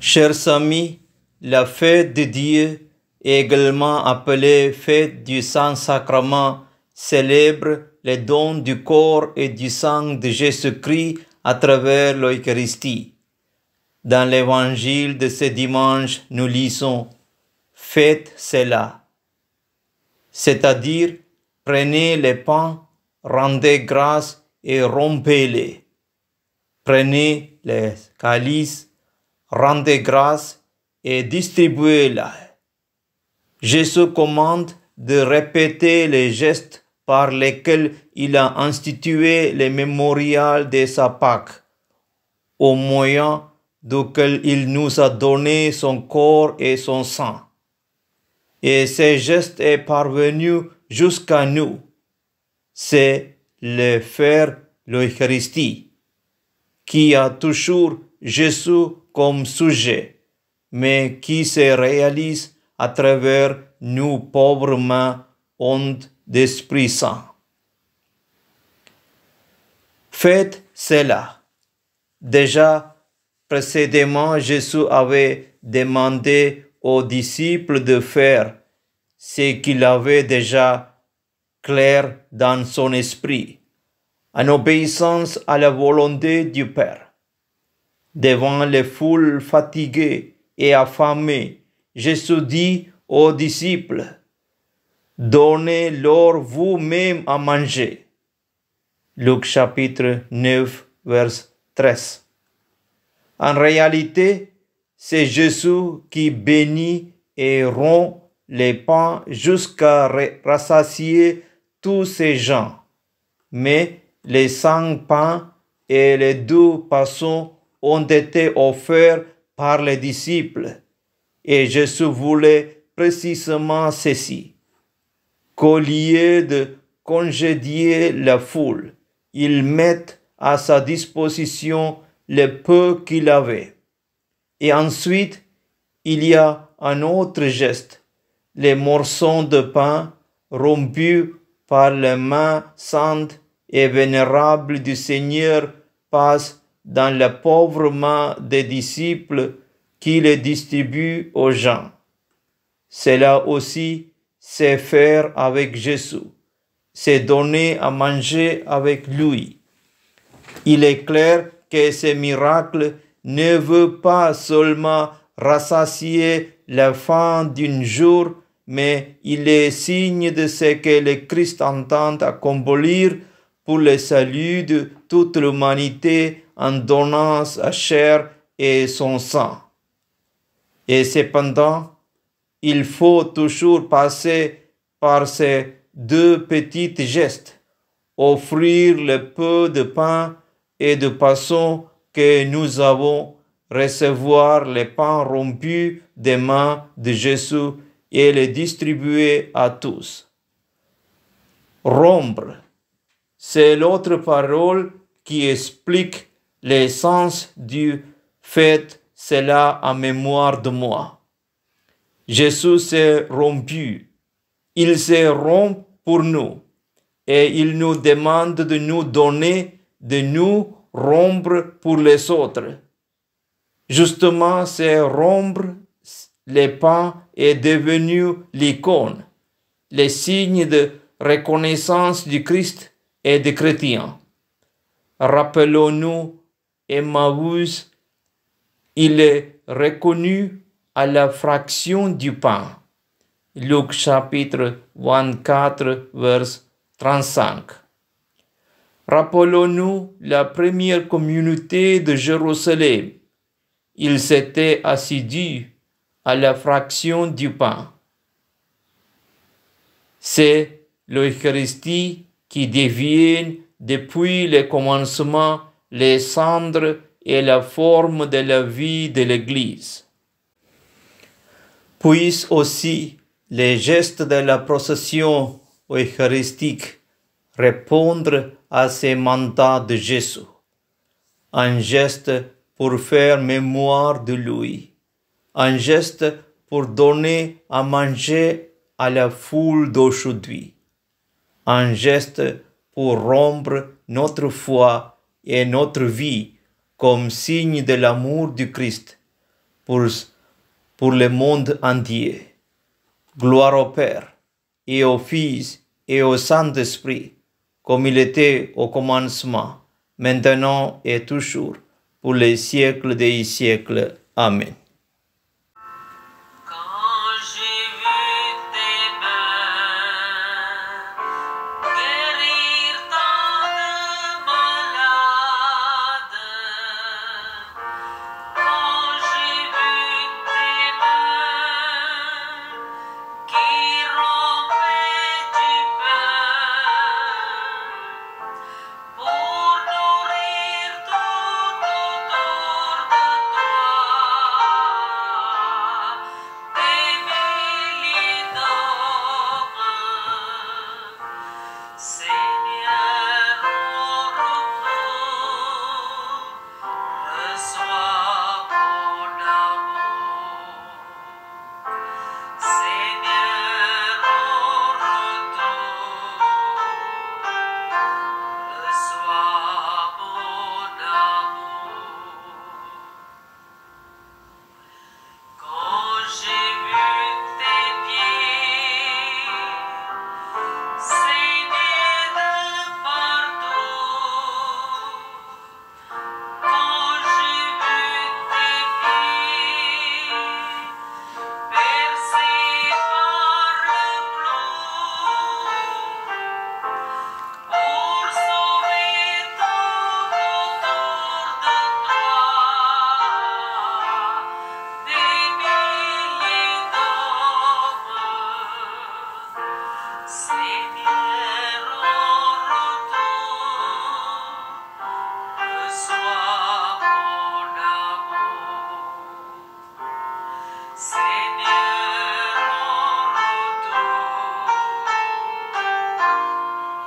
Chers amis, la fête de Dieu, également appelée fête du Saint-Sacrement, célèbre les dons du corps et du sang de Jésus-Christ à travers l'Eucharistie. Dans l'évangile de ce dimanche, nous lisons « Faites cela », c'est-à-dire prenez les pains, rendez grâce et rompez-les. Prenez les calices, rendez grâce et distribuez-la. Jésus commande de répéter les gestes par lesquels il a institué le mémorial de sa Pâque, au moyen duquel il nous a donné son corps et son sang. Et ce geste est parvenu jusqu'à nous. C'est le faire l'Eucharistie, qui a toujours Jésus comme sujet, mais qui se réalise à travers nous pauvres mains ondes d'Esprit Saint. Faites cela. Déjà, précédemment, Jésus avait demandé aux disciples de faire ce qu'il avait déjà clair dans son esprit, en obéissance à la volonté du Père. Devant les foules fatiguées et affamées, Jésus dit aux disciples, « Donnez-leur vous-même à manger. » Luc chapitre 9, verset 13. En réalité, c'est Jésus qui bénit et rompt les pains jusqu'à rassasier tous ces gens. Mais les 5 pains et les 2 poissons ont été offerts par les disciples, et Jésus voulait précisément ceci, qu'au lieu de congédier la foule, il mette à sa disposition le peu qu'il avait. Et ensuite, il y a un autre geste, les morceaux de pain rompus par les mains saintes et vénérables du Seigneur passent dans la pauvre main des disciples qui les distribuent aux gens. Cela aussi, c'est faire avec Jésus, c'est donner à manger avec lui. Il est clair que ce miracle ne veut pas seulement rassasier la faim d'un jour, mais il est signe de ce que le Christ entend accomplir pour le salut de toute l'humanité en donnant sa chair et son sang. Et cependant, il faut toujours passer par ces 2 petits gestes, offrir le peu de pain et de poisson que nous avons, recevoir les pains rompus des mains de Jésus et les distribuer à tous. Rompre, c'est l'autre parole qui explique l'essence du « faites cela en mémoire de moi ». Jésus s'est rompu, il se rompt pour nous, et il nous demande de nous donner, de nous rompre pour les autres. Justement, c'est rompre les pains est devenu l'icône, le signe de reconnaissance du Christ et des chrétiens. Rappelons-nous, Emmaüs, il est reconnu à la fraction du pain. Luc chapitre 24, verset 35. Rappelons-nous la première communauté de Jérusalem. Ils s'étaient assidus à la fraction du pain. C'est l'Eucharistie qui devient depuis le commencement les cendres et la forme de la vie de l'Église. Puis aussi, les gestes de la procession eucharistique répondre à ces mandats de Jésus. Un geste pour faire mémoire de lui. Un geste pour donner à manger à la foule d'aujourd'hui. Un geste pour rompre notre foi et notre vie comme signe de l'amour du Christ, pour, pour le monde entier. Gloire au Père, et au Fils, et au Saint-Esprit, comme il était au commencement, maintenant et toujours, pour les siècles des siècles. Amen. Quand j'ai vu tes mains guérir tant de malades, quand j'ai vu tes mains qui rompaient du pain pour nourrir tout autour de toi des milliers d'hommes. Seigneur, au retour, reçois mon amour. Seigneur, au retour, reçois mon amour. Quand j'ai vu tes pieds saigner de partout, quand j'ai vu tes pieds percés par le clou, pour sauver tout autour de toi des milliers d'hommes. Seigneur, au retour, reçois mon amour. Seigneur, au retour,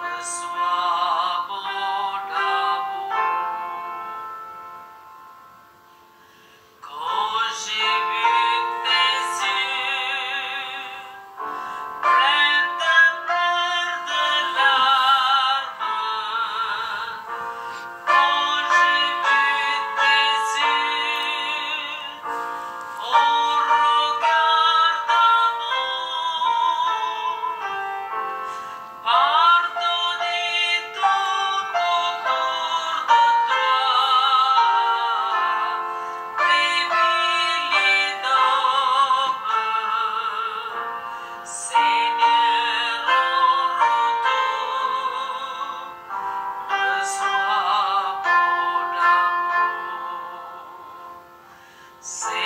reçois mon amour. Quand j'ai vu tes yeux pleins de pleurs, de larmes, quand j'ai vu tes yeux au regard d'amour, pardonner tout autour de toi des milliers d'hommes. Seigneur, au retour, reçois mon amour. Seigneur,